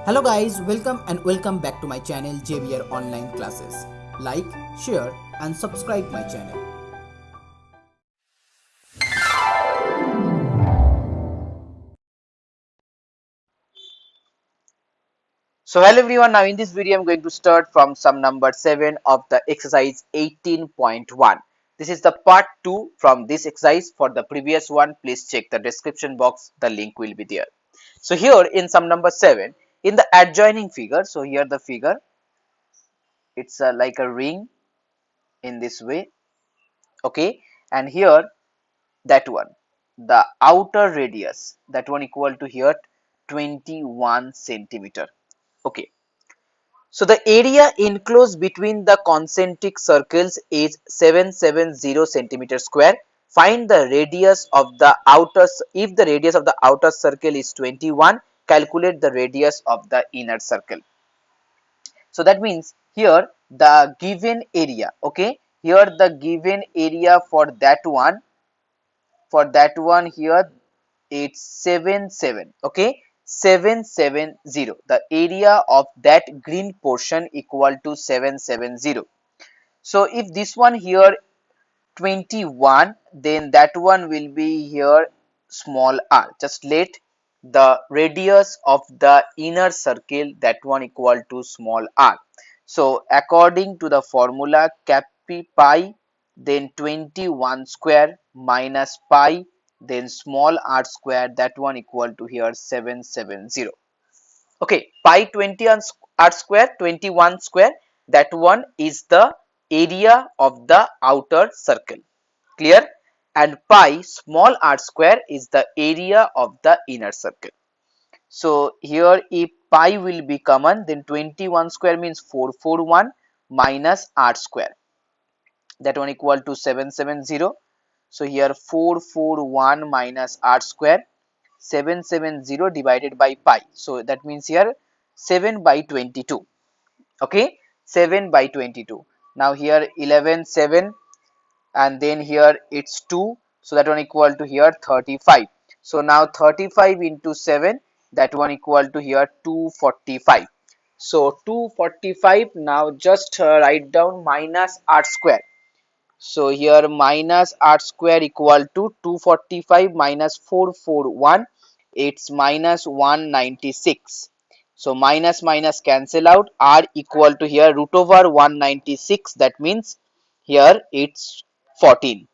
Hello guys, welcome back to my channel JBR Online Classes. Like, share and subscribe my channel. So hello everyone, now in this video I'm going to start from sum number 7 of the exercise 18.1. This is the part 2 from this exercise. For the previous one, please check the description box, the link will be there. So here in sum number 7, in the adjoining figure, so here the figure, it's like a ring in this way, okay, and here that one, the outer radius, that one equal to here 21 centimeter, okay. So the area enclosed between the concentric circles is 770 centimeter square. Find the radius of the outer, if the radius of the outer circle is 21, calculate the radius of the inner circle. So that means here the given area, okay, here the given area for that one here it's 77, okay, 770, the area of that green portion equal to 770. So if this one here 21, then that one will be here small r. Just let the radius of the inner circle, that one equal to small r. So according to the formula, capi pi, then 21 square minus pi, then small r square, that one equal to here 770. Okay, pi 20 r square, 21 square, that one is the area of the outer circle, clear, and pi small r square is the area of the inner circle. So here if pi will be common, then 21 square means 441 minus r square, that one equal to 770. So here 441 minus r square, 770 divided by pi, so that means here 7 by 22, okay, 7 by 22. Now here 11 7, and then here it's 2, so that one equal to here 35. So now 35 into 7, that one equal to here 245. So 245, now just write down minus r square. So here minus r square equal to 245 minus 441, it's minus 196. So minus minus cancel out, r equal to here root over 196, that means here it's 14.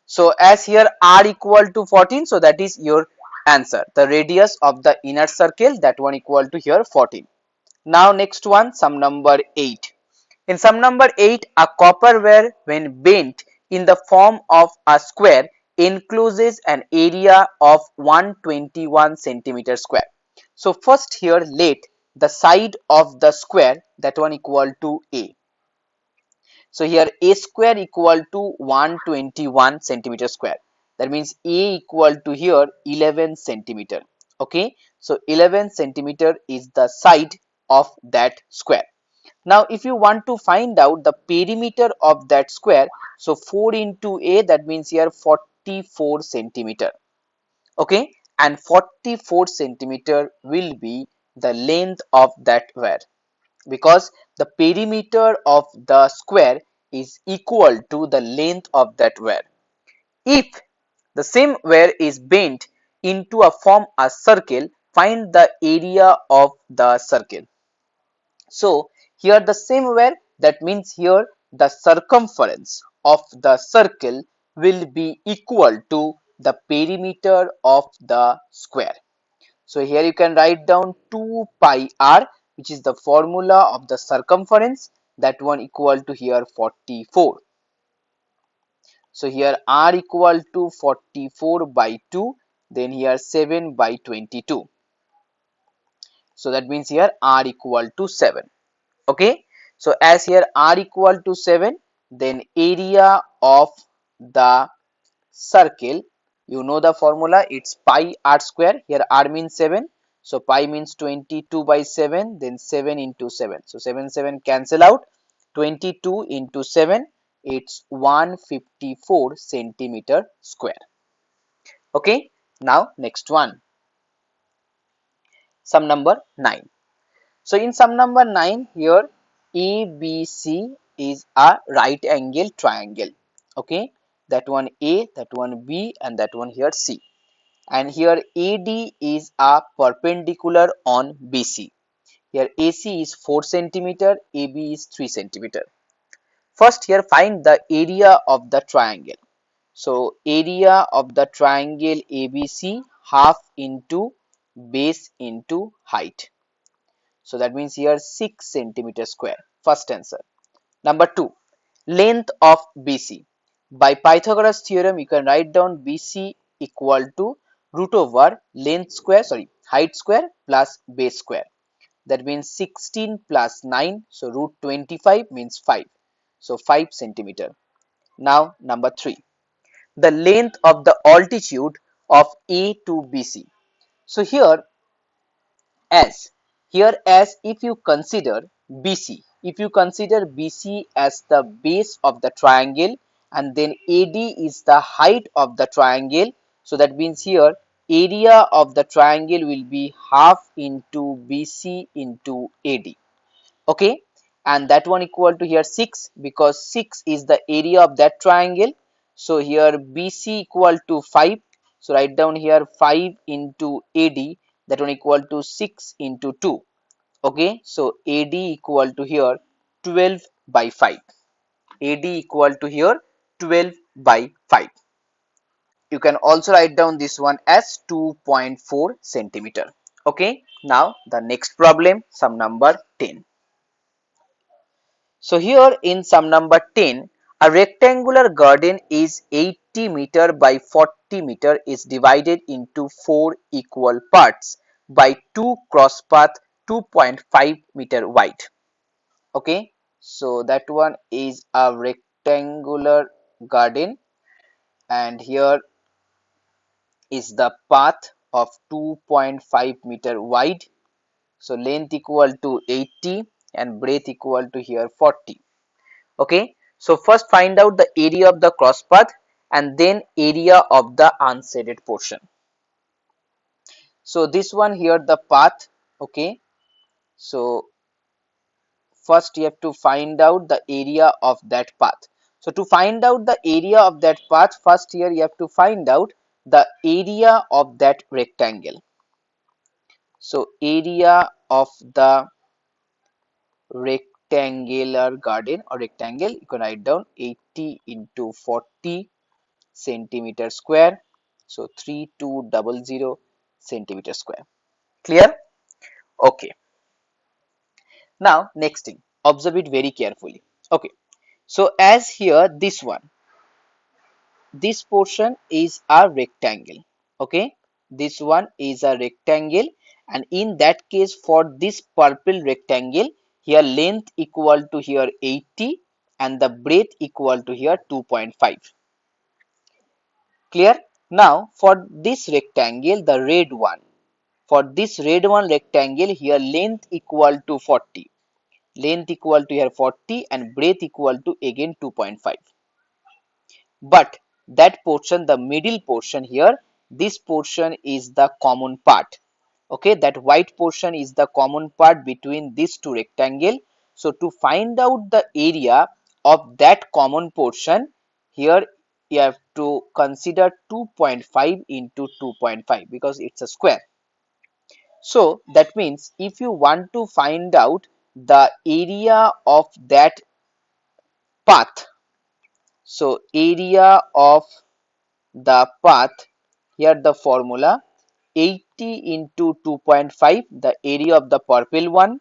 So as here r equal to 14, so that is your answer. The radius of the inner circle, that one equal to here 14. Now next one, sum number 8. In sum number 8, a copper wire when bent in the form of a square encloses an area of 121 centimeter square. So first here let the side of the square, that one equal to a. So here a square equal to 121 centimeter square. That means a equal to here 11 centimeter. Okay. So 11 centimeter is the side of that square. Now if you want to find out the perimeter of that square, so 4 into a, that means here 44 centimeter. Okay. And 44 centimeter will be the length of that wire, because the perimeter of the square is equal to the length of that wire. If the same wire is bent into a form a circle, find the area of the circle. So here the same wire, that means here the circumference of the circle will be equal to the perimeter of the square. So here you can write down 2 pi r, which is the formula of the circumference, that one equal to here 44. So here r equal to 44 by 2, then here 7 by 22. So that means here r equal to 7. Okay. So as here r equal to 7, then area of the circle, you know the formula, it's pi r square. Here r means 7, so pi means 22 by 7, then 7 into 7, so 7 7 cancel out, 22 into 7, it's 154 centimeter square. Okay. Now next one, sum number 9. So in sum number 9 here ABC is a right angle triangle. Okay, that one A, that one B, and that one here C. And here AD is a perpendicular on BC. Here AC is 4 centimeter, AB is 3 centimeter. First here find the area of the triangle. So area of the triangle ABC half into base into height. So that means here 6 centimeter square. First answer. Number 2, length of BC. By Pythagoras theorem, you can write down BC equal to root over height square plus base square. That means 16 plus 9, so root 25 means 5. So 5 centimeter. Now number 3, the length of the altitude of A to BC. So as as if you consider BC as the base of the triangle and then AD is the height of the triangle, so that means here area of the triangle will be half into BC into AD. Okay, and that one equal to here 6 because 6 is the area of that triangle. So here BC equal to 5, so write down here 5 into AD, that one equal to 6 into 2. Okay, so AD equal to here 12 by 5. AD equal to here 12 by 5. You can also write down this one as 2.4 centimeter. Okay, now the next problem, sum number 10. So here in sum number 10, a rectangular garden is 80 meter by 40 meter is divided into 4 equal parts by 2 cross path 2.5 meter wide. Okay, so that one is a rectangular garden and here is the path of 2.5 meter wide. So length equal to 80 and breadth equal to here 40. Okay, so first find out the area of the cross path and then area of the unshaded portion. So this one here the path. Okay, so first you have to find out the area of that path. So to find out the area of that path, first here you have to find out the area of that rectangle. So area of the rectangular garden or rectangle, you can write down 80 into 40 centimeter square, so 3200 centimeter square. Clear? Okay, now next thing, observe it very carefully. Okay, so as here this portion is a rectangle. Okay, this one is a rectangle and in that case for this purple rectangle here length equal to here 80 and the breadth equal to here 2.5. Clear? Now for this rectangle, the red one, for this red one rectangle here length equal to 40, length equal to here 40 and breadth equal to again 2.5. But that portion, the middle portion here, this portion is the common part. Okay, that white portion is the common part between these two rectangle. So to find out the area of that common portion, here you have to consider 2.5 into 2.5 because it's a square. So that means if you want to find out the area of that path, so area of the path, here the formula 80 into 2.5, the area of the purple one,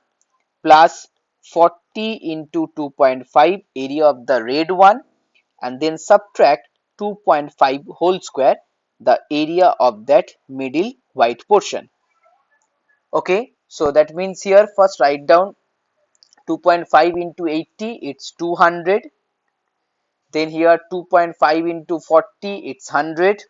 plus 40 into 2.5, area of the red one, and then subtract 2.5 whole square, the area of that middle white portion. Okay, so that means here first write down 2.5 into 80, it's 200. Then here 2.5 into 40, it's 100.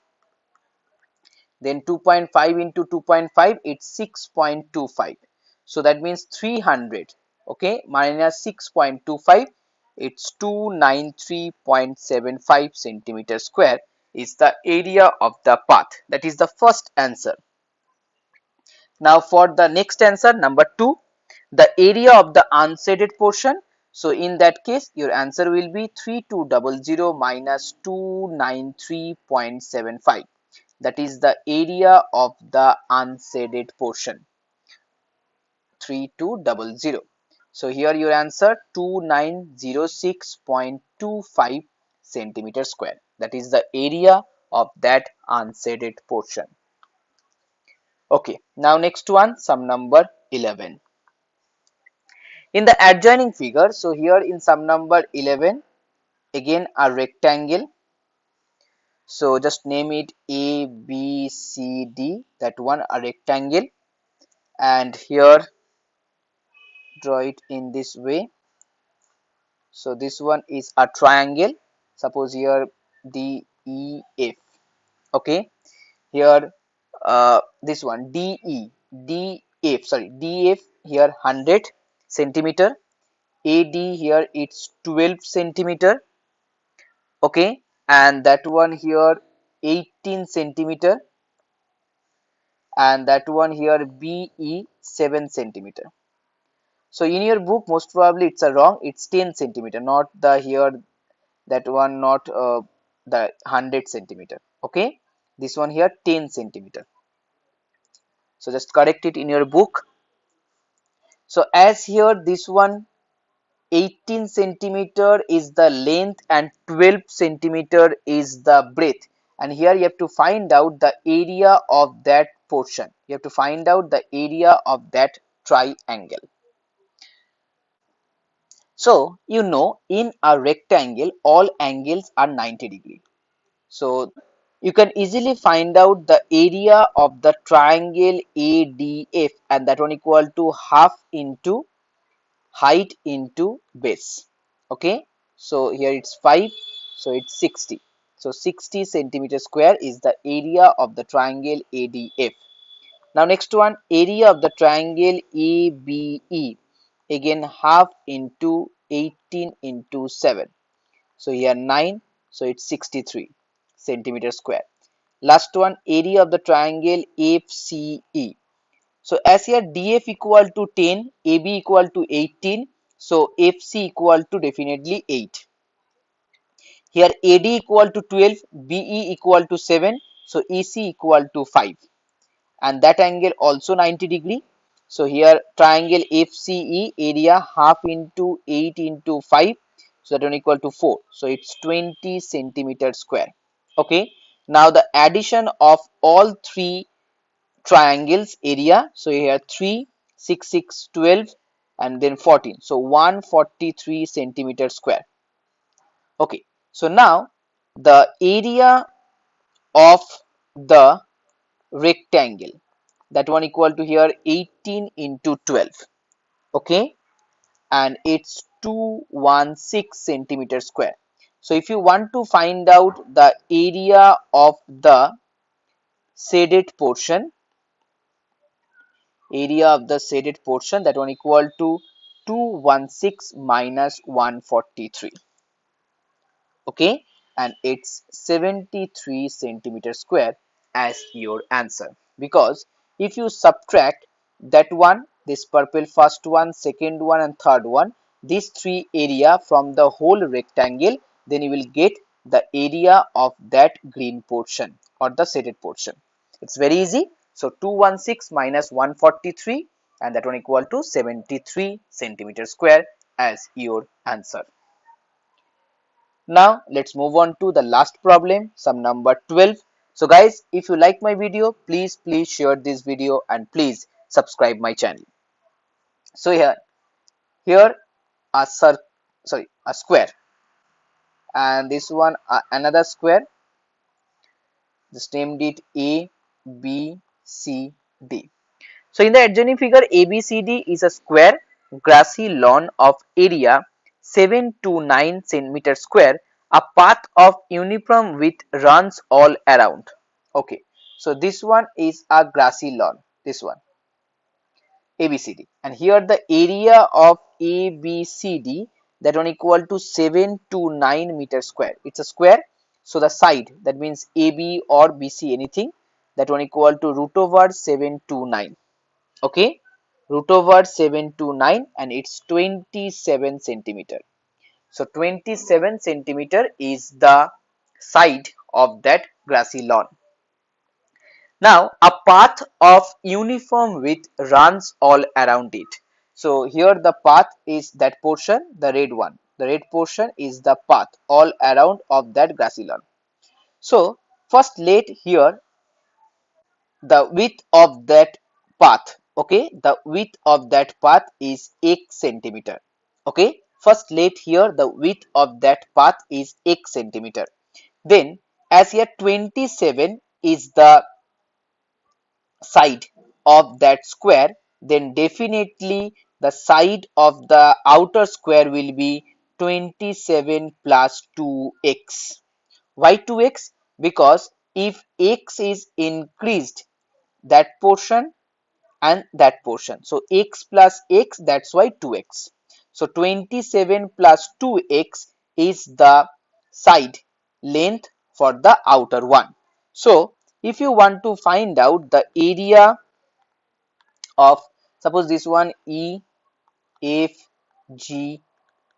Then 2.5 into 2.5, it's 6.25. So that means 300. Okay, minus 6.25, it's 293.75 centimeter square is the area of the path. That is the first answer. Now for the next answer, number 2, the area of the unshaded portion. So in that case, your answer will be 3200 minus 293.75. That is the area of the unshaded portion, 3200. So here your answer 2906.25 centimeter square. That is the area of that unshaded portion. Okay, now next one, sum number 11. In the adjoining figure, so here in sum number 11, again a rectangle. So just name it A, B, C, D, that one a rectangle, and here draw it in this way. So this one is a triangle. Suppose here D, E, F. Okay, here this one D, E, D, F. Sorry, D, F here 100 centimeter. AD here it's 12 centimeter. Okay, and that one here 18 centimeter, and that one here BE 7 centimeter. So in your book most probably it's a wrong, it's 10 centimeter, not the here that one, not the 100 centimeter. Okay, this one here 10 centimeter. So just correct it in your book. So as here this one 18 centimeter is the length and 12 centimeter is the breadth, and here you have to find out the area of that portion. You have to find out the area of that triangle. So you know in a rectangle all angles are 90 degree. So you can easily find out the area of the triangle ADF, and that one equal to half into height into base. Okay, so here it's 5, so it's 60. So 60 centimeter square is the area of the triangle ADF. Now next one, area of the triangle ABE, again half into 18 into 7. So here 9, so it's 63 centimeter square. Last one, area of the triangle FCE. So as here DF equal to 10, AB equal to 18, so FC equal to definitely 8. Here AD equal to 12, BE equal to 7, so EC equal to 5. And that angle also 90 degree. So here triangle FCE area half into 8 into 5, so that one equal to 4. So it's 20 centimeter square. Okay. Now the addition of all three triangles area, so here 3, 6, 6, 12, and then 14, so 143 centimeter square. Okay, so now the area of the rectangle, that one equal to here 18 into 12. Okay, and it's 216 centimeter square. So if you want to find out the area of the shaded portion, that one equal to 216 minus 143. Okay, and it's 73 centimeter square as your answer, because if you subtract that one, this purple first one, second one, and third one, these three area from the whole rectangle, then you will get the area of that green portion or the shaded portion. It's very easy. So 216 minus 143, and that one equal to 73 centimeter square as your answer. Now let's move on to the last problem, sum number 12. So guys, if you like my video, please share this video and please subscribe my channel. So here a a square, and this one another square, just named it A, B, C, D. So in the adjoining figure, ABCD is a square grassy lawn of area 7 to 9 centimeter square. A path of uniform width runs all around. Okay, so this one is a grassy lawn, this one ABCD, and here the area of ABCD, that one equal to 7 to 9 meter square. It's a square, so the side, that means AB or BC anything, that one equal to root over 7 to 9. Okay, root over 729 and it's 27 centimeter. So 27 centimeter is the side of that grassy lawn. Now a path of uniform width runs all around it. So here the path is that portion, the red one. The red portion is the path all around of that grassy lawn. So first let here the width of that path. Okay, the width of that path is x centimeter. Okay, first let here the width of that path is x centimeter. Then as here 27 is the side of that square, then definitely the side of the outer square will be 27 plus 2x. Why 2x? Because if x is increased, that portion and that portion, so x plus x, that's why 2x. So 27 plus 2x is the side length for the outer one. So if you want to find out the area of, suppose this one E F G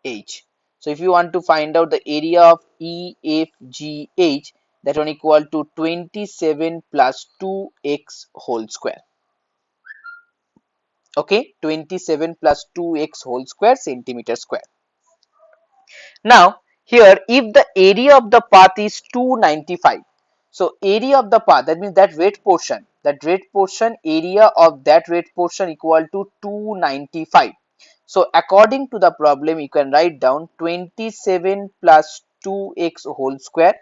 H, so if you want to find out the area of E F G H, that one equal to 27 plus 2x whole square. Okay, 27 plus 2x whole square centimeter square. Now here if the area of the path is 295, so area of the path, that means that red portion area of that red portion equal to 295. So according to the problem you can write down 27 plus 2x whole square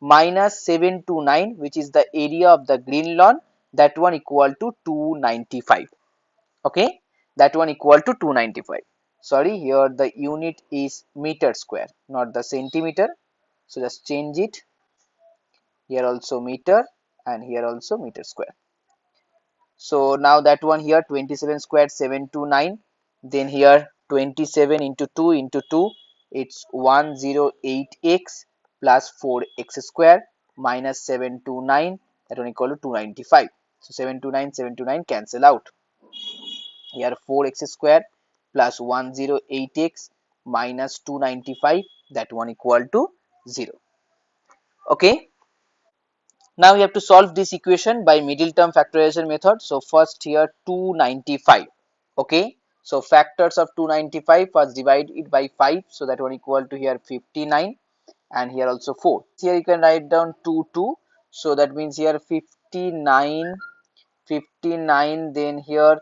minus 729, which is the area of the green lawn, that one equal to 295. Okay, that one equal to 295. Sorry, here the unit is meter square, not the centimeter, so just change it. Here also meter and here also meter square. So now that one here 27 squared 729, then here 27 into 2 into 2, it's 108x plus 4x square minus 729, that one equal to 295. So 729 cancel out. Here 4x square plus 108x minus 295, that one equal to 0. Okay, now we have to solve this equation by middle term factorization method. So first here 295. Okay, so factors of 295, first divide it by 5, so that one equal to here 59 and here also 4. Here you can write down 2, so that means here 59, 59, then here.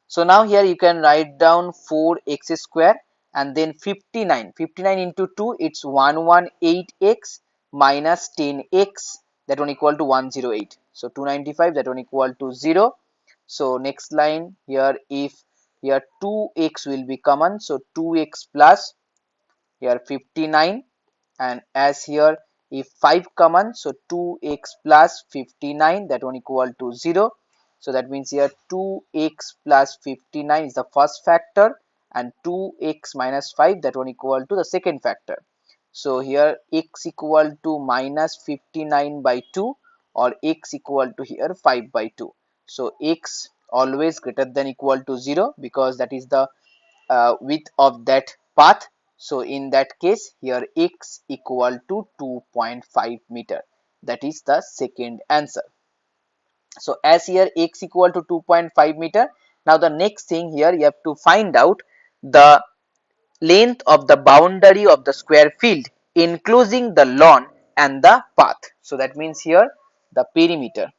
So now here you can write down 4x square and then 59. 59 into 2, it's 118x minus 10x, that one equal to 108. So 295, that one equal to 0. So next line here, if here 2x will be common, so 2x plus here 59, and as here if 5 common, so 2x plus 59, that one equal to 0. So that means here 2x plus 59 is the first factor and 2x minus 5, that one equal to the second factor. So here x equal to minus 59 by 2 or x equal to here 5 by 2. So x always greater than equal to 0 because that is the width of that path. So in that case here x equal to 2.5 meter, that is the second answer. So as here x equal to 2.5 meter, now the next thing here you have to find out the length of the boundary of the square field enclosing the lawn and the path. So that means here the perimeter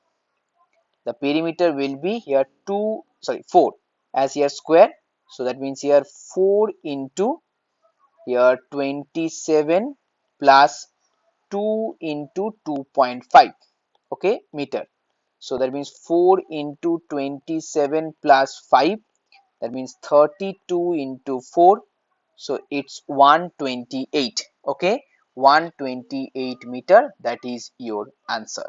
will be here 4 as here square, so that means here 4 into here 27 plus 2 into 2.5, okay, meter. So that means 4 into 27 plus 5, that means 32 into 4, so it's 128. Okay, 128 meter, that is your answer.